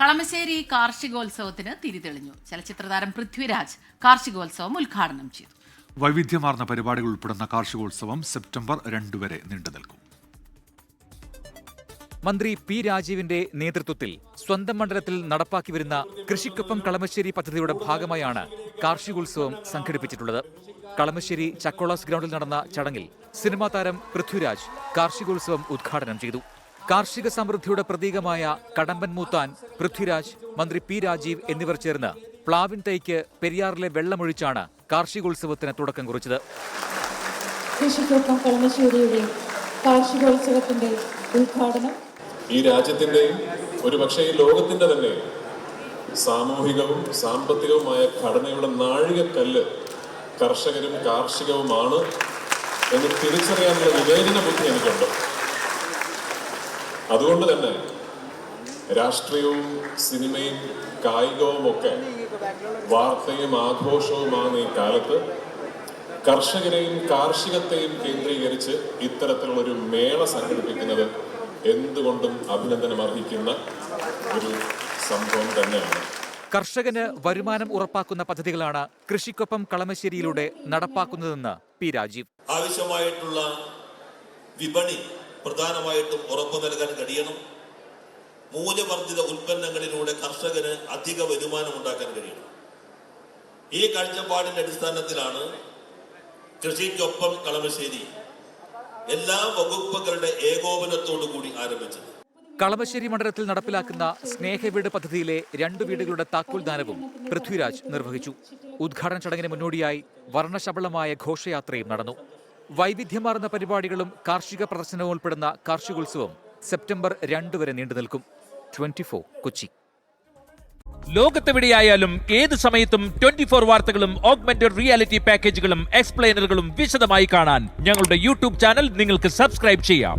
കളമശ്ശേരി കാർഷികോത്സവത്തിന് തിരിതെളിഞ്ഞു. ചലച്ചിത്രതാരം പൃഥ്വിരാജ് കാർഷികോത്സവം ഉദ്ഘാടനം ചെയ്തു. വൈവിധ്യമാർന്ന പരിപാടികൾ ഉൾപ്പെടുന്ന കാർഷികോത്സവം സെപ്റ്റംബർ 2 വരെ നീണ്ടുനിൽക്കും. മന്ത്രി പി രാജീവിന്റെ നേതൃത്വത്തിൽ സ്വന്തം മണ്ഡലത്തിൽ നടപ്പാക്കി വരുന്ന കൃഷിക്കൊപ്പം കളമശ്ശേരി പദ്ധതിയുടെ ഭാഗമായാണ് കാർഷികോത്സവം സംഘടിപ്പിച്ചിട്ടുള്ളത്. കളമശ്ശേരി ചക്കോളാസ് ഗ്രൗണ്ടിൽ നടന്ന ചടങ്ങിൽ സിനിമാ താരം പൃഥ്വിരാജ് കാർഷികോത്സവം ഉദ്ഘാടനം ചെയ്തു. കാർഷിക സമൃദ്ധിയുടെ പ്രതീകമായ കടമ്പൻ മൂത്താൻ പൃഥ്വിരാജ്, മന്ത്രി പി രാജീവ് എന്നിവർ ചേർന്ന് പ്ലാവിൻ തൈക്ക് പെരിയാറിലെ വെള്ളമൊഴിച്ചാണ് കാർഷികോത്സവത്തിന് തുടക്കം കുറിച്ചത്. കൃഷിക്കൊപ്പം കളമശ്ശേരിയുടെ കാർഷികോത്സവത്തിന്റെ ഉദ്ഘാടനം ഈ രാജ്യത്തിന്റെയും ഒരുപക്ഷെ ഈ ലോകത്തിന്റെ തന്നെ സാമൂഹികവും സാമ്പത്തികവുമായ ഘടനയുടെ നാഴികക്കല്ല് കർഷകരും കാർഷികവുമാണ് എന്ന് തിരിച്ചറിയാനുള്ള വിവേചന ബുദ്ധി എനിക്കുണ്ട്. അതുകൊണ്ട് തന്നെ രാഷ്ട്രീയവും സിനിമയും കായികവും ഒക്കെ വാർത്തയും ആഘോഷവുമാണ് ഈ കാലത്ത് കർഷകരെയും കാർഷികത്തെയും കേന്ദ്രീകരിച്ച് ഇത്തരത്തിലുള്ളൊരു മേള സംഘടിപ്പിക്കുന്നത് എന്തുകൊണ്ടും അഭിനന്ദനം അർഹിക്കുന്ന ഒരു സംഭവം തന്നെയാണ്. കർഷകന് വരുമാനം ഉറപ്പാക്കുന്ന പദ്ധതികളാണ് കൃഷിക്കൊപ്പം കളമശ്ശേരിയിലൂടെ നടപ്പാക്കുന്നതെന്ന് പി രാജീവ്. ആവശ്യമായിട്ടുള്ള വിപണി പ്രധാനമായിട്ടും ഉറപ്പു നൽകാൻ കഴിയണം. മൂല്യവർദ്ധിത ഉൽപ്പന്നങ്ങളിലൂടെ കർഷകന് അധിക വരുമാനം ഉണ്ടാക്കാൻ കഴിയണം. ഈ കാഴ്ചപ്പാടിന്റെ അടിസ്ഥാനത്തിലാണ് കൃഷിക്കൊപ്പം കളമശ്ശേരി എല്ലാ വകുപ്പുകളുടെ ഏകോപനത്തോടു കൂടി ആരംഭിച്ചത്. കളമശ്ശേരി മണ്ഡലത്തിൽ നടപ്പിലാക്കുന്ന സ്നേഹവീട് പദ്ധതിയിലെ 2 വീടുകളുടെ താക്കോൽദാനവും പൃഥ്വിരാജ് നിർവഹിച്ചു. ഉദ്ഘാടന ചടങ്ങിന് മുന്നോടിയായി വർണ്ണശബളമായ ഘോഷയാത്രയും നടന്നു. വൈവിധ്യമാർന്ന പരിപാടികളും കാർഷിക പ്രദർശനവും ഉൾപ്പെടുന്ന കാർഷികോത്സവം സെപ്റ്റംബർ 2 വരെ നീണ്ടുനിൽക്കും. 24 കൊച്ചി. ലോകത്തെവിടെയായാലും ഏത് സമയത്തും 24 വാർത്തകളും ഓഗ്മെന്റഡ് റിയാലിറ്റി പാക്കേജുകളും എക്സ്പ്ലെയിനറുകളും വിശദമായി കാണാൻ ഞങ്ങളുടെ യൂട്യൂബ് ചാനൽ നിങ്ങൾക്ക് സബ്സ്ക്രൈബ് ചെയ്യാം.